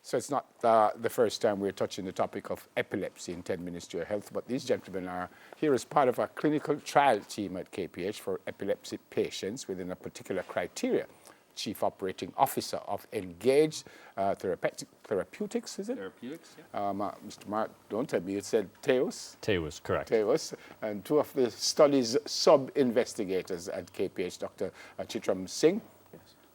So it's not the first time we're touching the topic of epilepsy in 10 Minutes to Your Health, but these gentlemen are here as part of a clinical trial team at KPH for epilepsy patients within a particular criteria. Chief Operating Officer of Engage Therapeutics, is it? Therapeutics, yeah. Mr. Mark, don't tell me, it said Teos? Teos, correct. Teos, and two of the study's sub-investigators at KPH, Dr. Chitram Singh,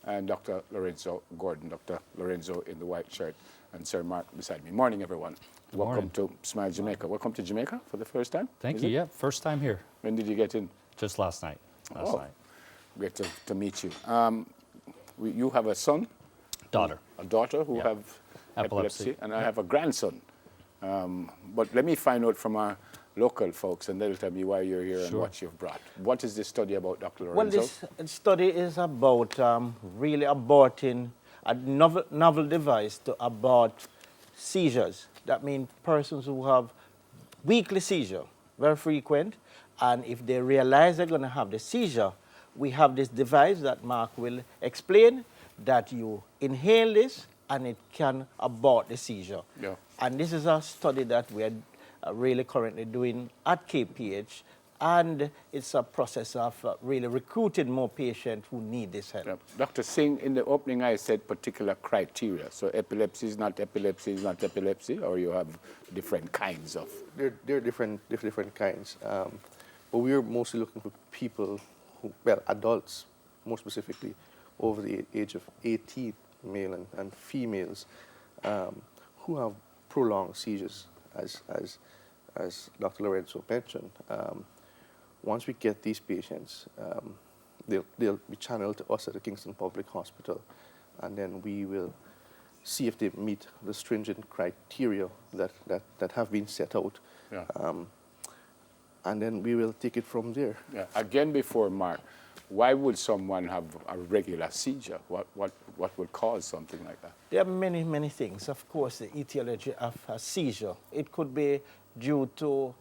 and Dr. Lorenzo Gordon, Dr. Lorenzo in the white shirt, and Sir Mark beside me. Morning, everyone. Welcome to Smile Jamaica. Welcome to Jamaica for the first time. Thank you. Yeah, first time here. When did you get in? Just last night. Great to meet you. You have a son? Daughter. A daughter who have epilepsy, and I have a grandson. But let me find out from our local folks, and they'll tell me why you're here and what you've brought. What is this study about, Dr. Lorenzo? Well, this study is about really aborting a novel device to abort seizures. That means persons who have weekly seizure, very frequent, and if they realize they're going to have the seizure, we have this device that Mark will explain that you inhale this and it can abort the seizure. Yeah. And this is a study that we are really currently doing at KPH, and it's a process of really recruiting more patients who need this help. Yeah. Dr. Singh, in the opening I said particular criteria. So epilepsy is not epilepsy, or you have different kinds of? There are different kinds. But we are mostly looking for people who, well, adults, more specifically, over the age of 18, male and females, who have prolonged seizures, as Dr. Lorenzo mentioned. Once we get these patients, they'll be channeled to us at the Kingston Public Hospital, and then we will see if they meet the stringent criteria that have been set out. Yeah. And then we will take it from there. Yeah. Again, before Mark, why would someone have a regular seizure? What would cause something like that? There are many things. Of course, the etiology of a seizure. It could be due to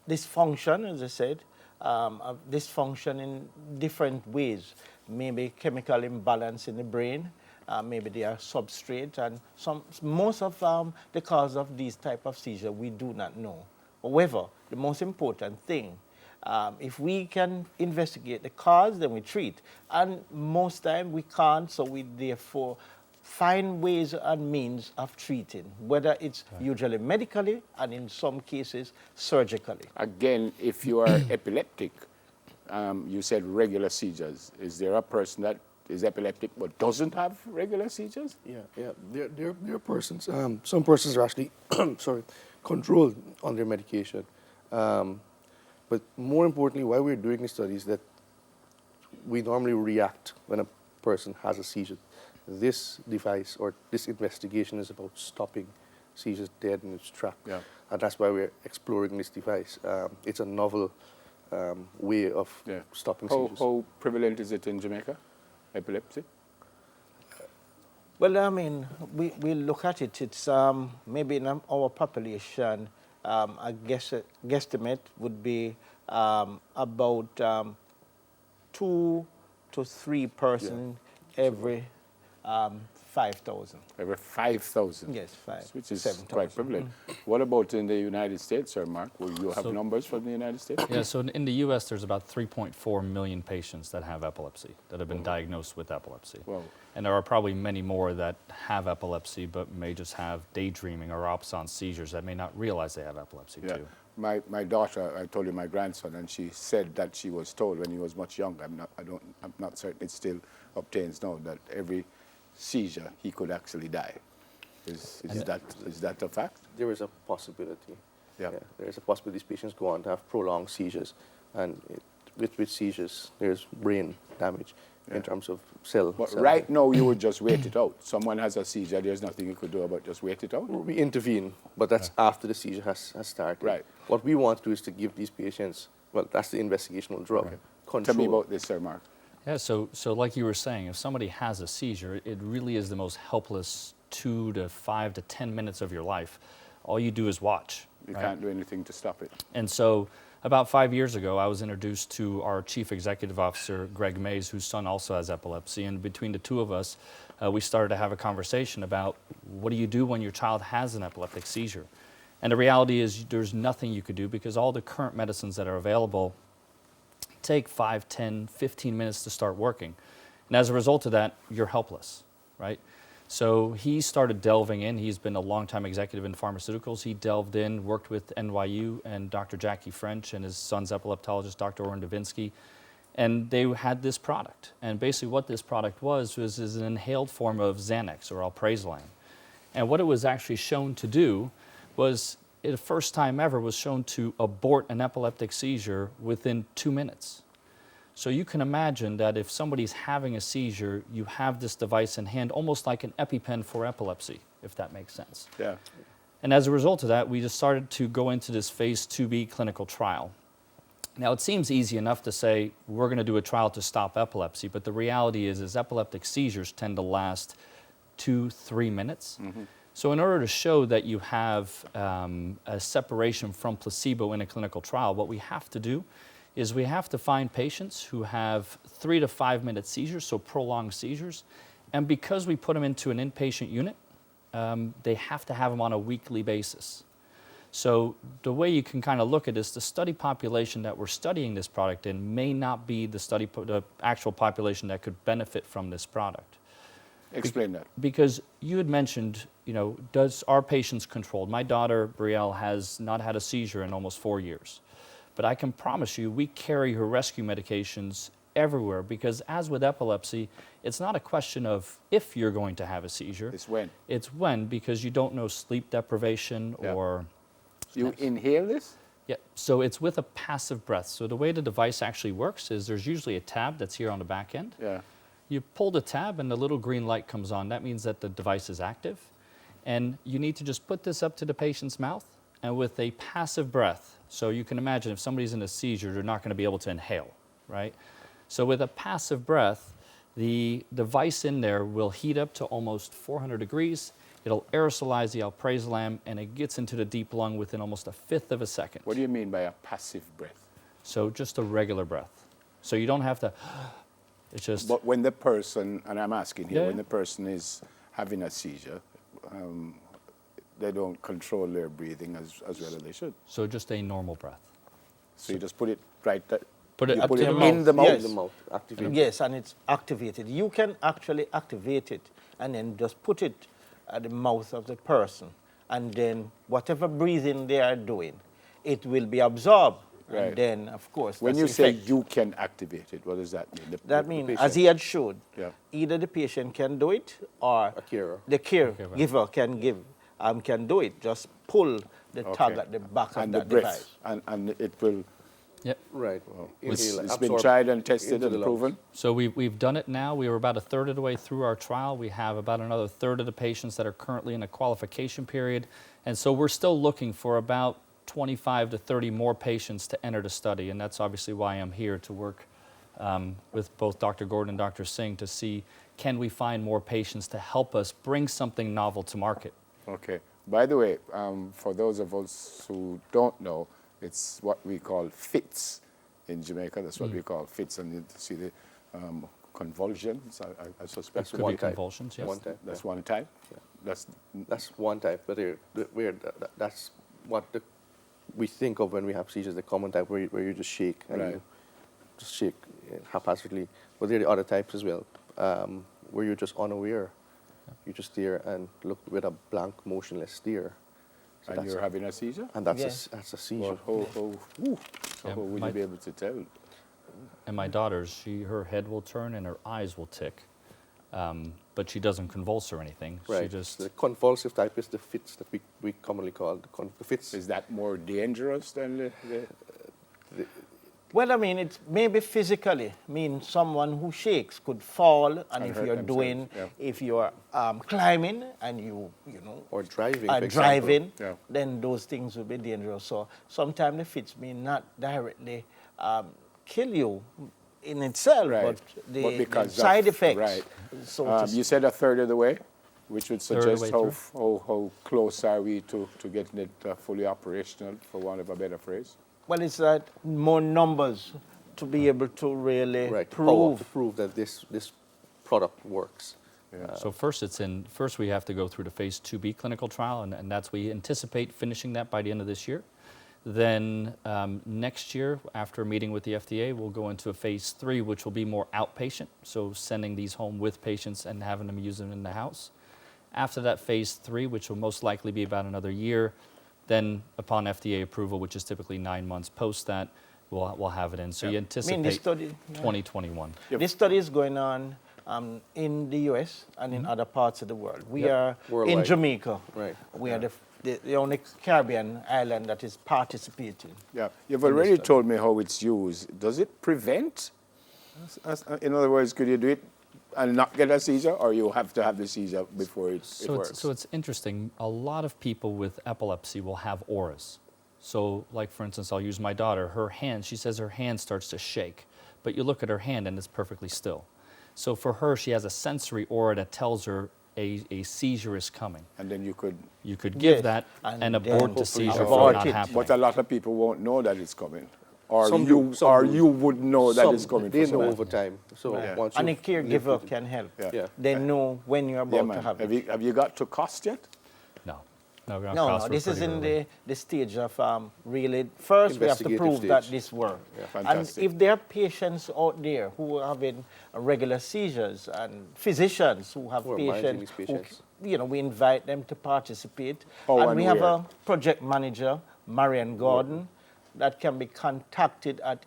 dysfunction, as I said, dysfunction in different ways. Maybe chemical imbalance in the brain, maybe they are substrate, and most of the cause of these type of seizure we do not know. However, the most important thing, if we can investigate the cause, then we treat. And most time we can't, so we therefore find ways and means of treating, whether it's usually medically and in some cases surgically. Again, if you are epileptic, you said regular seizures. Is there a person that is epileptic but doesn't have regular seizures? Yeah. There are persons. Some persons are actually, controlled on their medication. But more importantly, why we're doing these studies, that we normally react when a person has a seizure. This device or this investigation is about stopping seizures dead in its track. Yeah. And that's why we're exploring this device. It's a novel way of stopping seizures. How prevalent is it in Jamaica, epilepsy? Well, I mean, we look at it, it's maybe in our population, I guess guesstimate would be about 2 to 3 persons every 5,000. Every 5,000? Yes, 5. Which is 7,000. quite prevalent. What about in the United States, Sir Mark? Will you have numbers from the United States? Yeah, so in the U.S. there's about 3.4 million patients that have epilepsy, that have been diagnosed with epilepsy. Wow. And there are probably many more that have epilepsy but may just have daydreaming or absence seizures that may not realize they have epilepsy too. My daughter, I told you my grandson, and she said that she was told when he was much younger, I'm not certain it still obtains now, that every seizure he could actually die. Is that a fact? There is a possibility. Yeah. There is a possibility these patients go on to have prolonged seizures, and with seizures there's brain damage in terms of cell. But right now you would just wait it out. Someone has a seizure, there's nothing you could do about just wait it out? We intervene, but that's after the seizure has started. Right. What we want to do is to give these patients, well, that's the investigational drug. Okay. Control. Tell me about this, Sir Mark. Yeah, so like you were saying, if somebody has a seizure, it really is the most helpless 2 to 5 to 10 minutes of your life. All you do is watch. You can't do anything to stop it. And so about 5 years ago, I was introduced to our Chief Executive Officer, Greg Mays, whose son also has epilepsy. And between the two of us, we started to have a conversation about what do you do when your child has an epileptic seizure? And the reality is there's nothing you could do because all the current medicines that are available take 5, 10, 15 minutes to start working. And as a result of that, you're helpless, right? So he started delving in. He's been a longtime executive in pharmaceuticals. He delved in, worked with NYU and Dr. Jackie French and his son's epileptologist, Dr. Oren Davinsky, and they had this product. And basically what this product was is an inhaled form of Xanax or alprazolam. And what it was actually shown to do was, the first time ever, was shown to abort an epileptic seizure within 2 minutes. So you can imagine that if somebody's having a seizure, you have this device in hand, almost like an EpiPen for epilepsy, if that makes sense. Yeah. And as a result of that, we just started to go into this phase 2B clinical trial. Now, it seems easy enough to say, we're going to do a trial to stop epilepsy, but the reality is epileptic seizures tend to last 2-3 minutes. Mm-hmm. So in order to show that you have a separation from placebo in a clinical trial, what we have to do is we have to find patients who have 3 to 5 minute seizures, so prolonged seizures, and because we put them into an inpatient unit, they have to have them on a weekly basis. So the way you can kind of look at this, the study population that we're studying this product in may not be the actual population that could benefit from this product. Explain that. Because you had mentioned, does our patients controlled? My daughter, Brielle, has not had a seizure in almost 4 years. But I can promise you, we carry her rescue medications everywhere because as with epilepsy, it's not a question of if you're going to have a seizure. It's when. It's when, because you don't know sleep deprivation or... You inhale this? Yeah, so it's with a passive breath. So the way the device actually works is there's usually a tab that's here on the back end. Yeah. You pull the tab and the little green light comes on. That means that the device is active. And you need to just put this up to the patient's mouth and with a passive breath. So you can imagine if somebody's in a seizure, they're not going to be able to inhale, right? So with a passive breath, the device in there will heat up to almost 400 degrees. It'll aerosolize the alprazolam and it gets into the deep lung within almost 1/5 of a second. What do you mean by a passive breath? So just a regular breath. So you don't have to, it's just... But when the person, and I'm asking here, Yeah. when the person is having a seizure, they don't control their breathing as well as they should. So just a normal breath. So you just put it right there. Put it You up put to it the in mouth. the mouth. Yes. The mouth activated. Yes, and it's activated. You can actually activate it and then just put it at the mouth of the person. And then whatever breathing they are doing, it will be absorbed. Right. And then, of course, When that's you the say effect. you can activate it, what does that mean? That means, as he had showed, Yeah. either the patient can do it or A carer. the caregiver can do it. Just pull the tag Okay. at the back and of the that breath, device. and it will. Yep. Right. It's Inhale, been absorb tried and tested into the and lungs. proven. So we've done it now. We were about 1/3 of the way through our trial. We have about another 1/3 of the patients that are currently in a qualification period. And so we're still looking for about 25 to 30 more patients to enter the study. And that's obviously why I'm here to work with both Dr. Gordon and Dr. Singh to see, can we find more patients to help us bring something novel to market? Okay. By the way, for those of us who don't know, it's what we call fits in Jamaica. That's what we call fits. And you see the convulsions, I suspect. Could be convulsions, yes. One type. That's one type. Yeah. That's one type, but that's what we think of when we have seizures, the common type where you just shake and Right. you just shake haphazardly. But there are the other types as well, where you're just unaware. You just stare and look with a blank, motionless stare. So And that's you're having a seizure? and that's Yeah. that's a seizure. So Yeah, how would my- you be able to tell? And my daughter's, her head will turn and her eyes will tick. But she doesn't convulse or anything. She Right. just... The convulsive type is the fits that we commonly call the fits. Is that more dangerous than the Well, I mean, it maybe physically means someone who shakes could fall, and And if hurt you're themselves, yeah. if you're climbing and you know, Or driving, are for example. driving, Yeah. then those things will be dangerous. So sometimes the fits may not directly kill you in itself, Right. but But the because of- side effects. right. So to you said 1/3 of the way, which would Third of the suggest way how close are we to getting it fully operational, for want of a better phrase? well, it's that more numbers to be able to really Right. prove. To prove that this product works. So first we have to go through the phase 2B clinical trial, and we anticipate finishing that by the end of this year. Then next year, after a meeting with the FDA, we'll go into a phase 3, which will be more outpatient, so sending these home with patients and having them use them in the house. After that phase 3, which will most likely be about another year, then upon FDA approval, which is typically 9 months post that, we'll have it in. So you anticipate this study, 2021. This study is going on in the US and in other parts of the world. We are Worldwide. in Jamaica. Right. We are the only Caribbean island that is participating. Yeah, you've already told me how it's used. Does it prevent? In other words, could you do it and not get a seizure, or you have to have the seizure before it works? So it's interesting. A lot of people with epilepsy will have auras. So, like for instance, I'll use my daughter. Her hand, she says her hand starts to shake, but you look at her hand and it's perfectly still. So for her, she has a sensory aura that tells her a seizure is coming. And then you could give that and abort the seizure from not happening. But a lot of people won't know that it's coming. Or Some you do, some or do. you would know that it's coming. They for know some. over time. So once And a you've lived caregiver with it- can help. Yeah. They know when you're about to have it. Have you got to cost yet? No. No, we're on No, cost, no, we're this is pretty in early. the stage of really, first we have to Investigative prove that stage. this works. Yeah, And fantastic. if there are patients out there who are having regular seizures and physicians who have Who are managing patients, these patients. we invite them to participate. How and and we have where? a project manager, Marian Gordon, that can be contacted at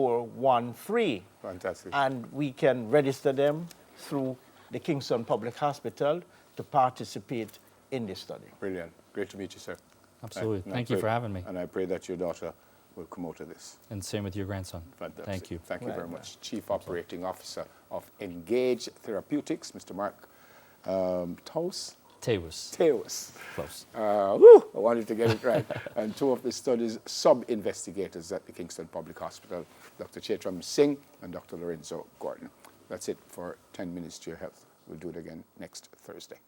876-833-1413. Fantastic. And we can register them through the Kingston Public Hospital to participate in this study. Brilliant. Great to meet you, sir. Absolutely. And I Thank you pray- for having me. And I pray that your daughter will come out of this. And same with your grandson. Fantastic. Thank you. Thank you very Right. much. Chief Operating Officer of Engage Therapeutics, Mr. Mark Teus. Close. I wanted to get it right. And two of the study's sub-investigators at the Kingston Public Hospital, Dr. Chetram Singh and Dr. Lorenzo Gordon. That's it for 10 Minutes to Your Health. We'll do it again next Thursday.